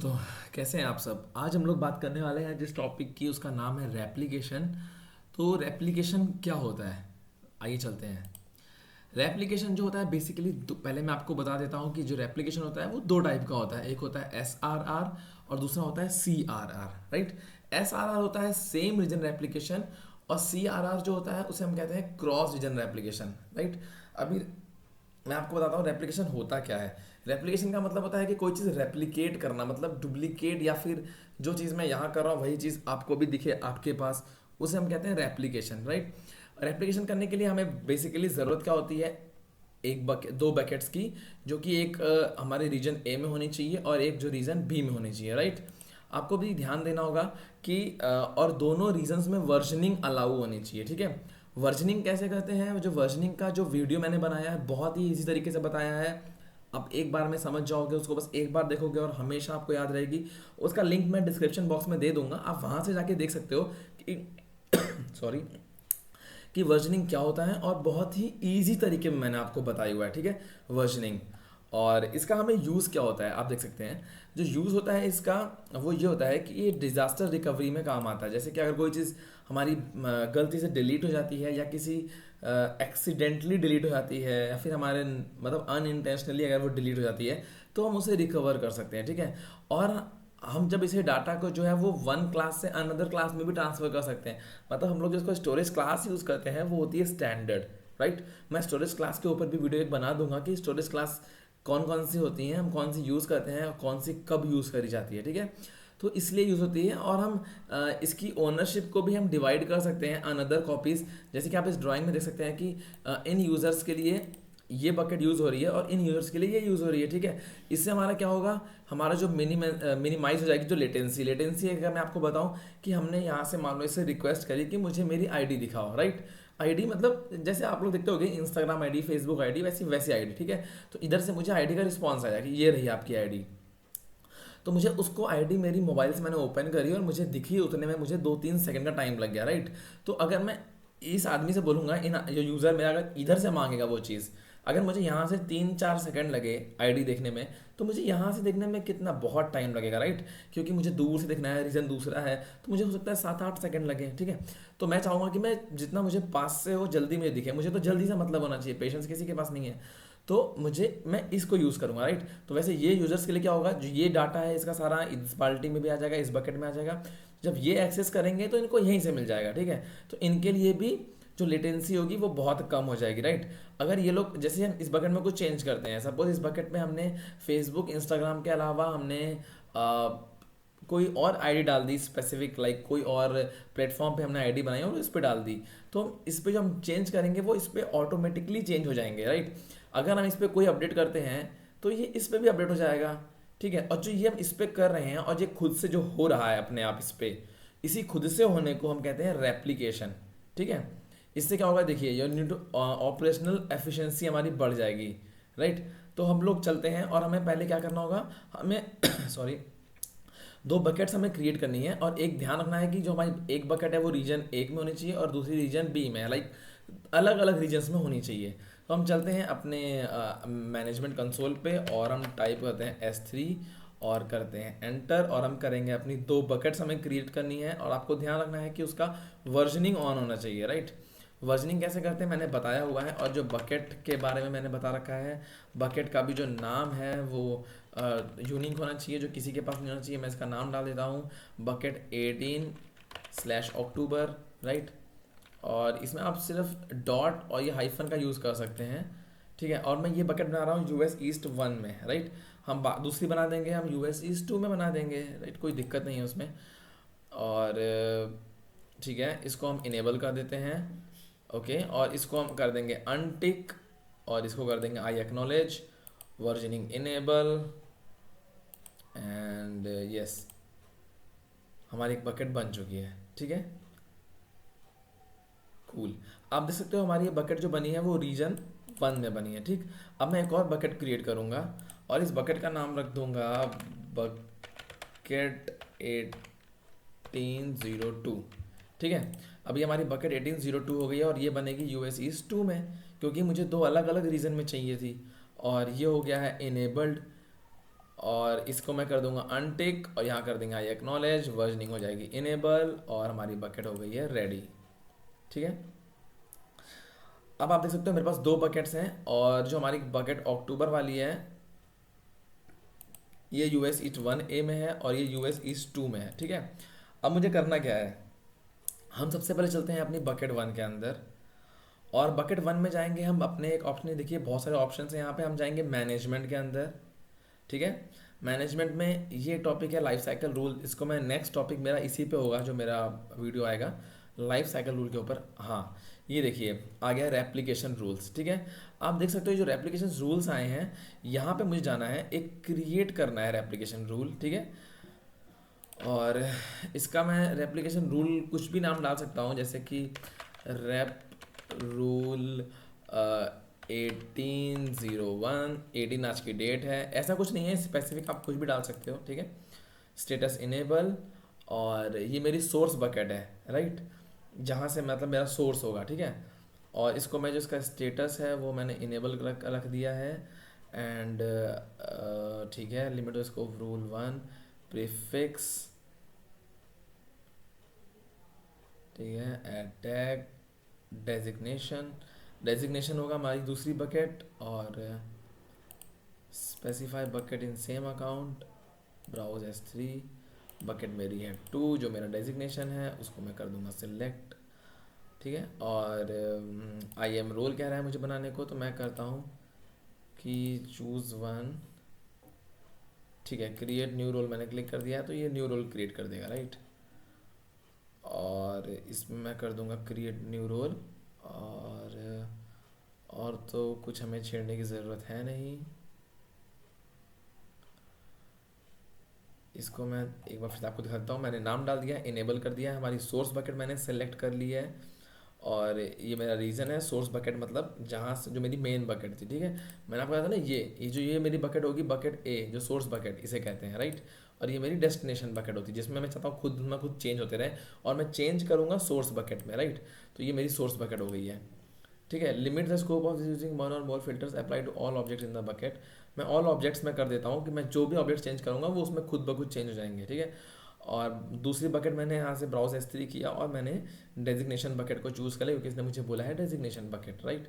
दोस्तों, कैसे हैं आप सब। आज हम लोग बात करने वाले हैं जिस टॉपिक की, उसका नाम है रेप्लिकेशन। तो रेप्लिकेशन क्या होता है, आइए चलते हैं। रेप्लिकेशन जो होता है बेसिकली, पहले मैं आपको बता देता हूँ कि जो रेप्लिकेशन होता है वो दो टाइप का होता है। एक होता है SRR और दूसरा होता है CRR, राइट। SRR होता है सेम रीजन रेप्लिकेशन, और CRR जो होता है उसे हम कहते हैं क्रॉस रीजन रेप्लिकेशन, राइट। अभी मैं आपको बताता हूँ रेप्लिकेशन होता क्या है। रेप्लिकेशन का मतलब होता है कि कोई चीज़ रेप्लिकेट करना, मतलब डुप्लीकेट, या फिर जो चीज़ मैं यहाँ कर रहा हूँ वही चीज़ आपको भी दिखे आपके पास, उसे हम कहते हैं रेप्लिकेशन, राइट। रेप्लिकेशन करने के लिए हमें बेसिकली ज़रूरत क्या होती है, एक बकेट, दो बकेट्स की, जो कि एक हमारे रीजन ए में होनी चाहिए और एक जो रीजन बी में होनी चाहिए, राइट। आपको भी ध्यान देना होगा कि और दोनों रीजन्स में वर्जनिंग अलाउ होनी चाहिए, ठीक है। वर्जनिंग कैसे करते हैं, जो वर्जनिंग का जो वीडियो मैंने बनाया है बहुत ही इजी तरीके से बताया है। आप एक बार में समझ जाओगे, उसको बस एक बार देखोगे और हमेशा आपको याद रहेगी। उसका लिंक मैं डिस्क्रिप्शन बॉक्स में दे दूंगा, आप वहां से जाके देख सकते हो कि सॉरी, कि वर्जनिंग क्या होता है, और बहुत ही ईजी तरीके में मैंने आपको बताया हुआ है, ठीक है, वर्जनिंग। और इसका हमें यूज़ क्या होता है आप देख सकते हैं। जो यूज़ होता है इसका, वो ये होता है कि ये डिज़ास्टर रिकवरी में काम आता है। जैसे कि अगर कोई चीज़ हमारी गलती से डिलीट हो जाती है, या किसी एक्सीडेंटली डिलीट हो जाती है, या फिर हमारे मतलब अनइंटेंशनली अगर वो डिलीट हो जाती है, तो हम उसे रिकवर कर सकते हैं, ठीक है। और हम जब इसे डाटा को जो है वो वन क्लास से अनदर क्लास में भी ट्रांसफर कर सकते हैं। मतलब हम लोग जिसको स्टोरेज क्लास यूज़ करते हैं वो होती है स्टैंडर्ड, राइट। मैं स्टोरेज क्लास के ऊपर भी वीडियो एक बना दूंगा कि स्टोरेज क्लास कौन कौन सी होती हैं, हम कौन सी यूज़ करते हैं और कौन सी कब यूज़ करी जाती है, ठीक है। तो इसलिए यूज़ होती है, और हम इसकी ओनरशिप को भी हम डिवाइड कर सकते हैं अनदर कॉपीज़। जैसे कि आप इस ड्राइंग में देख सकते हैं कि इन यूज़र्स के लिए ये बकेट यूज़ हो रही है और इन यूज़र्स के लिए ये यूज़ हो रही है, ठीक है। इससे हमारा क्या होगा, हमारा जो मिनिमाइज हो जाएगी जो लेटेंसी अगर मैं आपको बताऊं कि हमने यहाँ से मान लो इससे रिक्वेस्ट करी कि मुझे मेरी आईडी दिखाओ, राइट। आईडी मतलब जैसे आप लोग देखते होगे इंस्टाग्राम आईडी, फेसबुक आईडी, वैसी वैसी आईडी, ठीक है। तो इधर से मुझे आईडी का रिस्पॉन्स आया कि ये रही आपकी आईडी। तो मुझे उसको आईडी मेरी मोबाइल से मैंने ओपन करी और मुझे दिखी, उतने में मुझे 2-3 सेकंड का टाइम लग गया, राइट। तो अगर मैं इस आदमी से बोलूँगा, इन जो यूज़र मेरा अगर इधर से मांगेगा वो चीज़, अगर मुझे यहाँ से 3-4 सेकंड लगे आईडी देखने में, तो मुझे यहाँ से देखने में कितना बहुत टाइम लगेगा, राइट। क्योंकि मुझे दूर से देखना है, रीज़न दूसरा है, तो मुझे हो सकता है 7-8 सेकंड लगे, ठीक है। तो मैं चाहूँगा कि मैं जितना मुझे पास से हो जल्दी मुझे दिखे, मुझे तो जल्दी से मतलब होना चाहिए, पेशेंस किसी के पास नहीं है। तो मुझे मैं इसको यूज़ करूँगा, राइट। तो वैसे ये यूज़र्स के लिए क्या होगा, जो ये डाटा है इसका सारा इस बाल्टी में भी आ जाएगा, इस बकेट में आ जाएगा। जब ये एक्सेस करेंगे तो इनको यहीं से मिल जाएगा, ठीक है। तो इनके लिए भी जो लेटेंसी होगी वो बहुत कम हो जाएगी, राइट। अगर ये लोग, जैसे हम इस बकेट में कुछ चेंज करते हैं, सपोज इस बकेट में हमने फेसबुक इंस्टाग्राम के अलावा हमने कोई और आईडी डाल दी स्पेसिफिक, लाइक कोई और प्लेटफॉर्म पे हमने आईडी बनाई और इस पे डाल दी, तो इस पे जो हम चेंज करेंगे वो इस पे ऑटोमेटिकली चेंज हो जाएंगे, राइट। अगर हम इस पे कोई अपडेट करते हैं तो ये इस पे भी अपडेट हो जाएगा, ठीक है। और जो ये हम इस पे कर रहे हैं और ये खुद से जो हो रहा है अपने आप इस पे, इसी खुद से होने को हम कहते हैं रेप्लिकेशन, ठीक है। इससे क्या होगा, देखिए ये ऑपरेशनल एफिशिएंसी हमारी बढ़ जाएगी, राइट। तो हम लोग चलते हैं, और हमें पहले क्या करना होगा, हमें सॉरी, दो बकेट्स हमें क्रिएट करनी है। और एक ध्यान रखना है कि जो हमारी एक बकेट है वो रीजन एक में होनी चाहिए और दूसरी रीजन बी में, लाइक अलग अलग रीजन्स में होनी चाहिए। तो हम चलते हैं अपने मैनेजमेंट कंसोल पे, और हम टाइप करते हैं S3 और करते हैं एंटर, और हम करेंगे अपनी दो बकेट्स हमें क्रिएट करनी है। और आपको ध्यान रखना है कि उसका वर्जनिंग ऑन होना चाहिए, राइट। वर्जनिंग कैसे करते हैं मैंने बताया हुआ है, और जो बकेट के बारे में मैंने बता रखा है, बकेट का भी जो नाम है वो यूनिक होना चाहिए, जो किसी के पास नहीं होना चाहिए। मैं इसका नाम डाल देता हूँ, बकेट 18/October, राइट। और इसमें आप सिर्फ डॉट और ये हाइफन का यूज़ कर सकते हैं, ठीक है। और मैं ये बकेट बना रहा हूँ US East 1 में, राइट। हम दूसरी बना देंगे, हम US East 2 में बना देंगे, राइट, कोई दिक्कत नहीं है उसमें। और ठीक है, इसको हम इनेबल कर देते हैं, ओके। और इसको हम कर देंगे अनटिक, और इसको कर देंगे I acknowledge, versioning enable, and yes, हमारी एक बकेट बन चुकी है, ठीक है, कूल। आप देख सकते हो हमारी ये बकेट जो बनी है वो रीजन 1 में बनी है, ठीक। अब मैं एक और बकेट क्रिएट करूँगा, और इस बकेट का नाम रख दूंगा बकेट 1802, ठीक है। अभी हमारी बकेट 1802 हो गई है, और ये बनेगी US East 2 में, क्योंकि मुझे दो अलग अलग रीजन में चाहिए थी। और ये हो गया है इनेबल्ड, और इसको मैं कर दूंगा अनटिक और यहाँ कर देंगे आई एक्नॉलेज, वर्जनिंग हो जाएगी इनेबल और हमारी बकेट हो गई है रेडी। ठीक है, अब आप देख सकते हो मेरे पास दो बकेट्स हैं और जो हमारी बकेट अक्टूबर वाली है ये यूएस ईस्ट 1A में है और ये यूएस ईस्ट 2 में है। ठीक है, अब मुझे करना क्या है, हम सबसे पहले चलते हैं अपनी बकेट 1 के अंदर और बकेट 1 में जाएंगे हम अपने एक ऑप्शन, देखिए बहुत सारे ऑप्शन हैं यहाँ पे, हम जाएंगे मैनेजमेंट के अंदर। ठीक है, मैनेजमेंट में ये टॉपिक है लाइफ साइकिल रूल, इसको मैं नेक्स्ट टॉपिक मेरा इसी पे होगा जो मेरा वीडियो आएगा लाइफ साइकिल रूल के ऊपर। हाँ, ये देखिए आ गया रेप्लिकेशन रूल्स। ठीक है, आप देख सकते हो जो रेप्लिकेशन रूल्स आए हैं यहाँ पे मुझे जाना है, एक क्रिएट करना है रेप्लिकेशन रूल। ठीक है, और इसका मैं रेप्लिकेशन रूल कुछ भी नाम डाल सकता हूँ, जैसे कि रेप रूल 1801, 18 आज की डेट है, ऐसा कुछ नहीं है स्पेसिफिक, आप कुछ भी डाल सकते हो। ठीक है, स्टेटस इनेबल और ये मेरी सोर्स बकेट है राइट, जहाँ से मतलब मेरा सोर्स होगा। ठीक है, और इसको मैं जो इसका स्टेटस है वो मैंने इनेबल रख दिया है एंड ठीक है, लिमिट इसको रूल 1 प्रीफिक्स। ठीक है, अटैक डेजिग्नेशन, डेजिग्नेशन होगा हमारी दूसरी बकेट और specify bucket in same account browse S3, bucket मेरी है 2 जो मेरा डेजिग्नेशन है उसको मैं कर दूंगा सिलेक्ट। ठीक है, और आई एम रोल कह रहा है मुझे बनाने को, तो मैं करता हूँ कि चूज़ वन। ठीक है, क्रिएट न्यू रोल मैंने क्लिक कर दिया है तो ये न्यू रोल क्रिएट कर देगा राइट, और इसमें मैं कर दूंगा क्रिएट न्यू रोल और तो कुछ हमें छेड़ने की ज़रूरत है नहीं। इसको मैं एक बार फिर आपको दिखाता हूँ, मैंने नाम डाल दिया, इनेबल कर दिया है, हमारी सोर्स बकेट मैंने सेलेक्ट कर ली है और ये मेरा रीज़न है सोर्स बकेट, मतलब जहाँ से जो मेरी मेन बकेट थी। ठीक है, मैंने आपको कहा था ना ये जो ये मेरी बकेट होगी बकेट ए जो सोर्स बकेट इसे कहते हैं राइट, और ये मेरी डेस्टिनेशन बकेट होती है जिसमें मैं चाहता हूँ खुद चेंज होते रहे और मैं चेंज करूँगा सोर्स बकेट में राइट, तो ये मेरी सोर्स बकेट हो गई है। ठीक है, limit the scope of using one or more filters apply to all objects in the bucket, मैं ऑल ऑब्जेक्ट्स में कर देता हूँ कि मैं जो भी ऑब्जेक्ट चेंज करूँगा वो उसमें खुद ब खुद चेंज हो जाएंगे। ठीक है, और दूसरी बकेट मैंने यहाँ से ब्राउज S3 किया और मैंने डेजिग्नेशन बकेट को चूज़ कर लिया क्योंकि इसने मुझे बोला है डेजिग्नेशन बकेट राइट।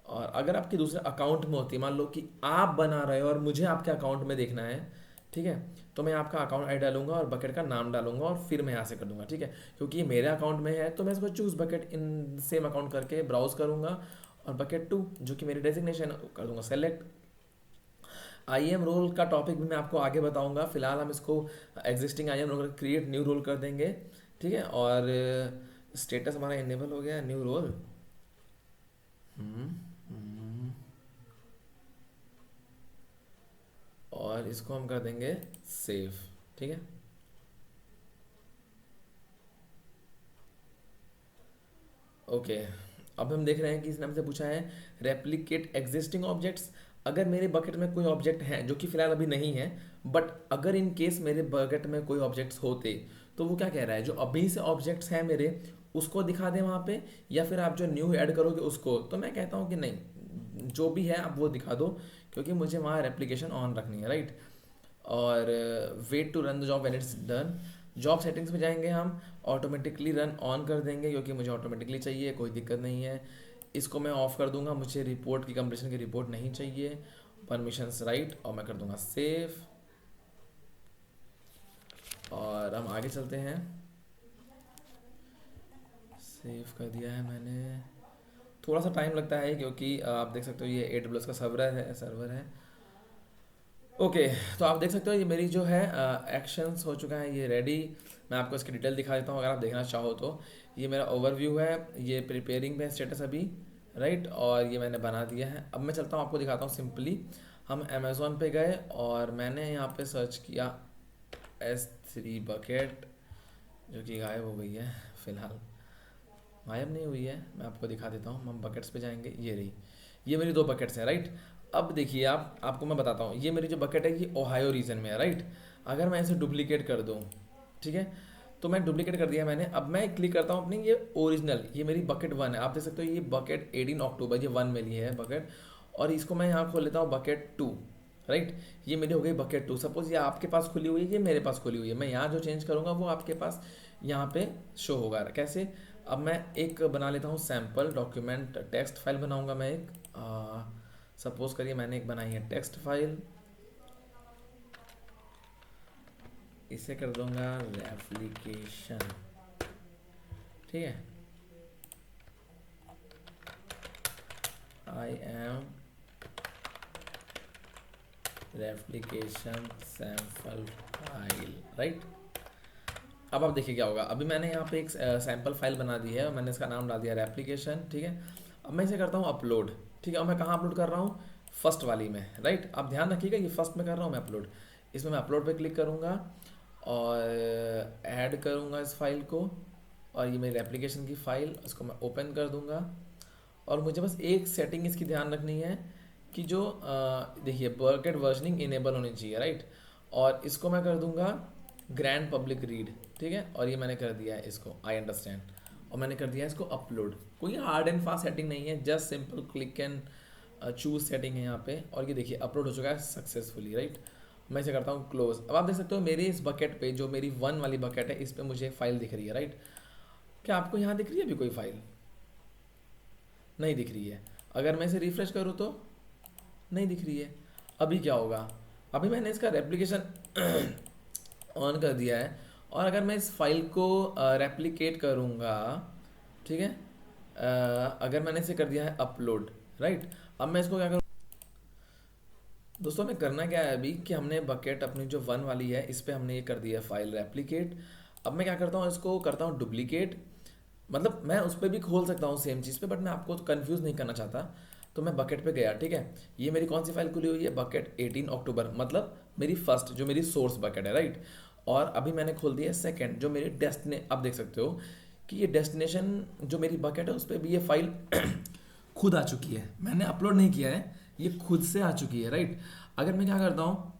और अगर आपके दूसरे अकाउंट में होती है, मान लो कि आप बना रहे हो और मुझे आपके अकाउंट में देखना है, ठीक है, तो मैं आपका अकाउंट आई डालूंगा और बकेट का नाम डालूंगा और फिर मैं यहाँ से कर दूंगा। ठीक है, क्योंकि ये मेरे अकाउंट में है तो मैं इसको choose bucket in same account करके ब्राउज करूंगा और बकेट 2 जो कि मेरी डेजिग्नेशन कर दूंगा सेलेक्ट। आई एम रोल का टॉपिक भी मैं आपको आगे बताऊंगा, फिलहाल हम इसको existing IAM role create new role कर देंगे। ठीक है, और स्टेटस हमारा इनेबल हो गया न्यू रोल। और इसको हम कर देंगे सेव। ठीक है, ओके, अब हम देख रहे हैं कि इसने हमसे पूछा है रेप्लिकेट एग्जिस्टिंग ऑब्जेक्ट्स। अगर मेरे बकेट में कोई ऑब्जेक्ट हैं जो कि फिलहाल अभी नहीं है, बट अगर इन केस मेरे बकेट में कोई ऑब्जेक्ट्स होते तो वो क्या कह रहा है, जो अभी से ऑब्जेक्ट्स हैं मेरे उसको दिखा दें वहाँ पे, या फिर आप जो न्यू ऐड करोगे उसको। तो मैं कहता हूँ कि नहीं, जो भी है आप वो दिखा दो क्योंकि मुझे वहाँ रेप्लिकेशन ऑन रखनी है राइट। और wait to run the job when it's done, job settings में जाएंगे हम, ऑटोमेटिकली रन ऑन कर देंगे क्योंकि मुझे ऑटोमेटिकली चाहिए, कोई दिक्कत नहीं है। इसको मैं ऑफ कर दूंगा, मुझे रिपोर्ट की कंप्लीशन की रिपोर्ट नहीं चाहिए, परमिशंस राइट, और मैं कर दूंगा सेव। और हम आगे चलते हैं, सेव कर दिया है मैंने, थोड़ा सा टाइम लगता है क्योंकि आप देख सकते हो ये AWS का सर्वर है। ओके, तो आप देख सकते हो ये मेरी जो है एक्शंस हो चुका है ये रेडी। मैं आपको इसकी डिटेल दिखा देता हूँ अगर आप देखना चाहो तो। ये मेरा ओवरव्यू है, ये प्रिपेयरिंग में स्टेटस अभी राइट, और ये मैंने बना दिया है। अब मैं चलता हूँ आपको दिखाता हूँ सिंपली। हम अमेज़ोन पे गए और मैंने यहाँ पे सर्च किया S3 बकेट जो कि गायब हो गई है, फ़िलहाल गायब नहीं हुई है, मैं आपको दिखा देता हूँ। हम बकेट्स पे जाएंगे, ये रही, ये मेरी दो बकेट्स हैं राइट। अब देखिए आपको मैं बताता हूँ, ये मेरी जो बकेट है ये ओहायो रीजन में है राइट। अगर मैं इसे डुप्लीकेट कर दूँ, ठीक है, तो मैं डुप्लीकेट कर दिया मैंने। अब मैं क्लिक करता हूँ अपनी ये ओरिजिनल, ये मेरी बकेट 1 है, आप देख सकते हो ये बकेट 18 अक्टूबर ये 1 में ली है बकेट, और इसको मैं यहाँ खोल लेता हूँ बकेट 2 राइट। ये मेरी हो गई बकेट टू। सपोज ये आपके पास खुली हुई है, ये मेरे पास खुली हुई है, मैं यहाँ जो चेंज करूँगा वो आपके पास यहाँ पे शो होगा। कैसे? अब मैं एक बना लेता हूँ सैम्पल डॉक्यूमेंट, टेक्स्ट फाइल बनाऊँगा मैं एक। सपोज करिए मैंने एक बनाई है टेक्स्ट फाइल, इसे कर दूंगा रेप्लिकेशन। ठीक है, I am replication sample file, right. अब आप देखिए क्या होगा। अभी मैंने यहाँ पे एक सैम्पल फाइल बना दी है और मैंने इसका नाम डाल दिया रेप्लिकेशन। ठीक है, अब मैं इसे करता हूँ अपलोड। ठीक है, और मैं कहाँ अपलोड कर रहा हूँ? फर्स्ट वाली में, राइट। आप ध्यान रखिएगा ये फर्स्ट में कर रहा हूँ मैं अपलोड। इसमें मैं अपलोड पे क्लिक करूँगा और ऐड करूँगा इस फाइल को, और ये मेरी एप्लीकेशन की फ़ाइल, उसको मैं ओपन कर दूँगा। और मुझे बस एक सेटिंग इसकी ध्यान रखनी है कि जो देखिए बकेट वर्जनिंग इनेबल होनी चाहिए, राइट। और इसको मैं कर दूँगा ग्रैंड पब्लिक रीड। ठीक है, और ये मैंने कर दिया है इसको आई अंडरस्टैंड, और मैंने कर दिया है इसको अपलोड। कोई हार्ड एंड फास्ट सेटिंग नहीं है, just simple click and choose setting है यहाँ पे। और ये देखिए अपलोड हो चुका है सक्सेसफुली, राइट। मैं इसे करता हूँ क्लोज। अब आप देख सकते हो मेरे इस बकेट पे, जो मेरी 1 वाली बकेट है, इस पे मुझे एक फाइल दिख रही है, राइट। क्या आपको यहाँ दिख रही है अभी कोई फाइल? नहीं दिख रही है। अगर मैं इसे रिफ्रेश करूँ तो नहीं दिख रही है। अभी क्या होगा? अभी मैंने इसका रेप्लिकेशन ऑन कर दिया है, और अगर मैं इस फाइल को रेप्लिकेट करूँगा, ठीक है, अगर मैंने इसे कर दिया है अपलोड, राइट। अब मैं इसको क्या करूँ दोस्तों, हमें करना क्या है अभी कि हमने बकेट अपनी जो 1 वाली है इस पे हमने ये कर दिया है फाइल रेप्लिकेट। अब मैं क्या करता हूँ, इसको करता हूँ डुप्लीकेट। मतलब मैं उस पर भी खोल सकता हूँ सेम चीज़ पे, बट मैं आपको कंफ्यूज नहीं करना चाहता। तो मैं बकेट पे गया, ठीक है। ये मेरी कौन सी फाइल खुली हुई है? बकेट 18 अक्टूबर, मतलब मेरी फर्स्ट जो मेरी सोर्स बकेट है, राइट। और अभी मैंने खोल दिया है सेकंड जो मेरी अब देख सकते हो कि ये डेस्टिनेशन जो मेरी बकेट है उस पर भी ये फाइल खुद आ चुकी है। मैंने अपलोड नहीं किया है, ये खुद से आ चुकी है, राइट। अगर मैं क्या करता हूँ,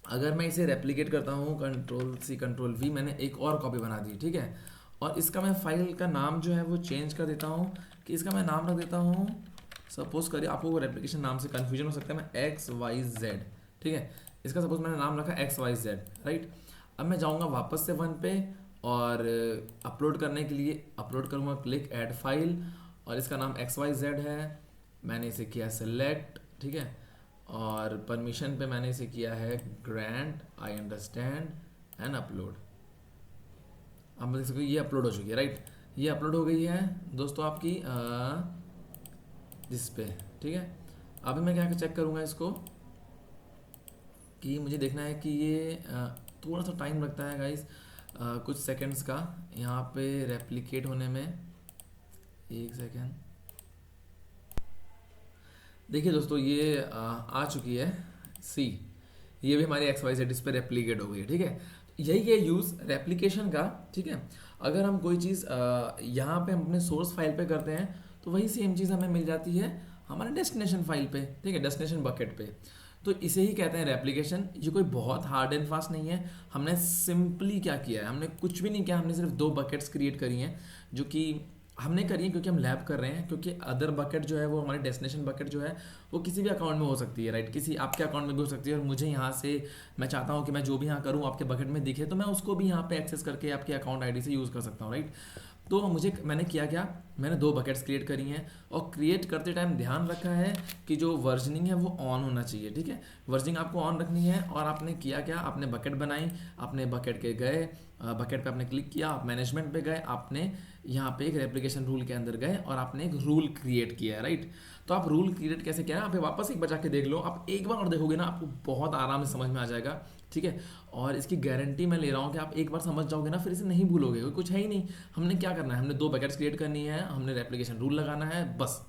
अगर मैं इसे रेप्लिकेट करता हूँ कंट्रोल सी कंट्रोल वी, मैंने एक और कॉपी बना दी, ठीक है। और इसका मैं फाइल का नाम जो है वो चेंज कर देता हूँ कि इसका मैं नाम रख देता हूँ, सपोज करिए आपको वो रेप्लिकेशन नाम से कन्फ्यूजन हो सकता है, मैं एक्स वाई जेड, ठीक है। इसका सपोज मैंने नाम रखा एक्स वाई जेड, राइट। अब मैं जाऊँगा वापस से 1 पे और अपलोड करने के लिए अपलोड करूँगा, क्लिक ऐड फाइल, और इसका नाम एक्स वाई जेड है। मैंने इसे किया सेलेक्ट, ठीक है। और परमिशन पे मैंने इसे किया है grant I understand and upload. अब देख सकते हो ये अपलोड हो चुकी है, राइट। ये अपलोड हो गई है दोस्तों आपकी इस पे, ठीक है। अभी मैं क्या चेक करूँगा इसको कि मुझे देखना है कि ये थोड़ा सा टाइम लगता है गाइस, कुछ सेकंड्स का यहाँ पे रेप्लिकेट होने में। एक सेकेंड, देखिए दोस्तों ये आ चुकी है सी, ये भी हमारी एक्स वाई जेड इस पर रेप्लिकेट हो गई है, ठीक है। यही है यूज़ रेप्लिकेशन का, ठीक है। अगर हम कोई चीज़ यहाँ पे हम अपने सोर्स फाइल पे करते हैं तो वही सेम चीज़ हमें मिल जाती है हमारे डेस्टिनेशन फाइल पे, ठीक है, डेस्टिनेशन बकेट पे। तो इसे ही कहते हैं रेप्लिकेशन। ये कोई बहुत हार्ड एंड फास्ट नहीं है। हमने सिंपली क्या किया है, हमने कुछ भी नहीं किया, हमने सिर्फ 2 बकेट्स क्रिएट करी हैं, जो कि हमने करी है क्योंकि हम लैब कर रहे हैं। क्योंकि अदर बकेट जो है वो हमारी डेस्टिनेशन बकेट जो है वो किसी भी अकाउंट में हो सकती है, राइट। किसी आपके अकाउंट में भी हो सकती है, और मुझे यहाँ से मैं चाहता हूँ कि मैं जो भी यहाँ करूँ आपके बकेट में दिखे, तो मैं उसको भी यहाँ पे एक्सेस करके आपके अकाउंट आईडी से यूज़ कर सकता हूँ, राइट। तो मैंने किया क्या, मैंने 2 बकेट्स क्रिएट करी हैं, और क्रिएट करते टाइम ध्यान रखा है कि जो वर्जनिंग है वो ऑन होना चाहिए, ठीक है। वर्जनिंग आपको ऑन रखनी है। और आपने किया क्या, आपने बकेट बनाई, आपने बकेट के गए, बकेट पे आपने क्लिक किया, आप मैनेजमेंट पे गए, आपने यहाँ पे एक रेप्लिकेशन रूल के अंदर गए और आपने एक रूल क्रिएट किया है, राइट। तो आप रूल क्रिएट कैसे किया है, आप वापस एक बचा के देख लो, आप एक बार और देखोगे ना आपको बहुत आराम से समझ में आ जाएगा, ठीक है। और इसकी गारंटी मैं ले रहा हूँ कि आप एक बार समझ जाओगे ना फिर इसे नहीं भूलोगे, कुछ है ही नहीं। हमने क्या करना है, हमने 2 बकेट्स क्रिएट करनी है, हमने रेप्लिकेशन रूल लगाना है, बस।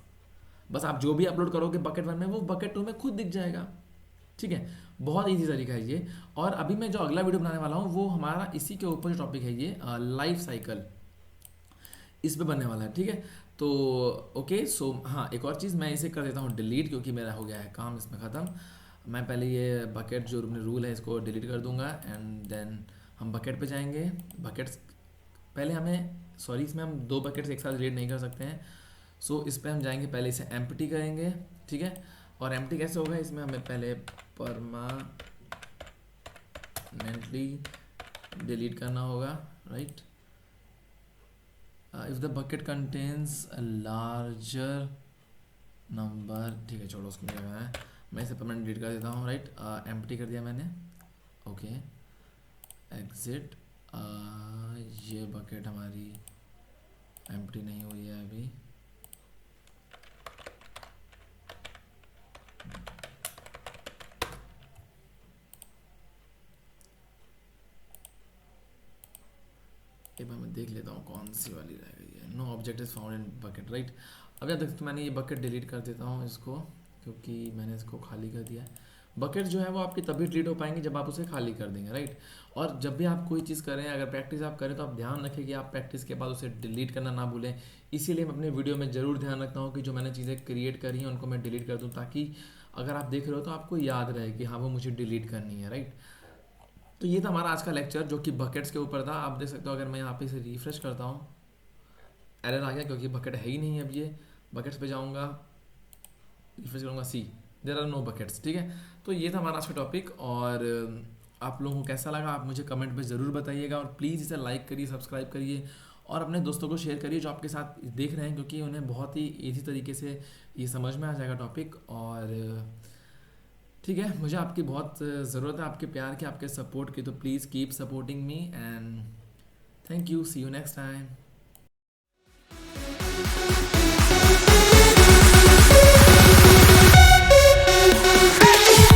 बस आप जो भी अपलोड करोगे बकेट 1 में वो बकेट 2 में खुद दिख जाएगा, ठीक है। बहुत ईजी तरीका है ये। और अभी मैं जो अगला वीडियो बनाने वाला हूँ वो हमारा इसी के ऊपर जो टॉपिक है ये लाइफ साइकिल, इस पे बनने वाला है, ठीक है। तो ओके, सो हाँ, एक और चीज़ मैं इसे कर देता हूँ डिलीट, क्योंकि मेरा हो गया है काम इसमें ख़त्म। मैं पहले ये बकेट जो रूल है इसको डिलीट कर दूंगा, एंड देन हम बकेट पे जाएंगे। बकेट्स पहले हमें, सॉरी, इसमें हम 2 बकेट्स एक साथ डिलीट नहीं कर सकते हैं। सो इस पर हम जाएंगे, पहले इसे एम्प्टी करेंगे, ठीक है। और एम्प्टी कैसे होगा, इसमें हमें पहले परमानेंटली डिलीट करना होगा, right. If the bucket contains a larger number, ठीक है छोड़ो उसको, मैं इसे परमानेंट डिलीट कर देता हूँ, राइट। एम्प्टी कर दिया मैंने, ओके। एग्जिट, ये बकेट हमारी एम्प्टी नहीं हुई है अभी, एक बार मैं देख लेता हूँ कौन सी वाली रह गई है। No object is found in bucket, right. अब यार देखो, मैंने ये बकेट डिलीट कर देता हूँ इसको, क्योंकि मैंने इसको खाली कर दिया है। बकेट जो है वो आपकी तभी डिलीट हो पाएंगे जब आप उसे खाली कर देंगे, राइट। और जब भी आप कोई चीज़ करें, अगर प्रैक्टिस आप करें तो आप ध्यान रखें कि आप प्रैक्टिस के बाद उसे डिलीट करना ना भूलें। इसीलिए मैं अपने वीडियो में ज़रूर ध्यान रखता हूँ कि जो मैंने चीज़ें क्रिएट करी हैं उनको मैं डिलीट कर दूँ, ताकि अगर आप देख रहे हो तो आपको याद रहे कि हाँ वो मुझे डिलीट करनी है, राइट। तो ये था हमारा आज का लेक्चर जो कि बकेट्स के ऊपर था। आप देख सकते हो, अगर मैं यहाँ पे इसे रिफ्रेश करता हूँ, एरर आ गया क्योंकि बकेट है ही नहीं। अब ये बकेट्स पे जाऊँगा, रिफ्रेश करूँगा, सी देयर आर नो बकेट्स, ठीक है। तो ये था हमारा आज का टॉपिक, और आप लोगों को कैसा लगा आप मुझे कमेंट में ज़रूर बताइएगा, और प्लीज़ इसे लाइक करिए, सब्सक्राइब करिए, और अपने दोस्तों को शेयर करिए जो आपके साथ देख रहे हैं, क्योंकि उन्हें बहुत ही ईजी तरीके से ये समझ में आ जाएगा टॉपिक। और ठीक है, मुझे आपकी बहुत ज़रूरत है, आपके प्यार की, आपके सपोर्ट की। तो please keep supporting me, and thank you, see you next time.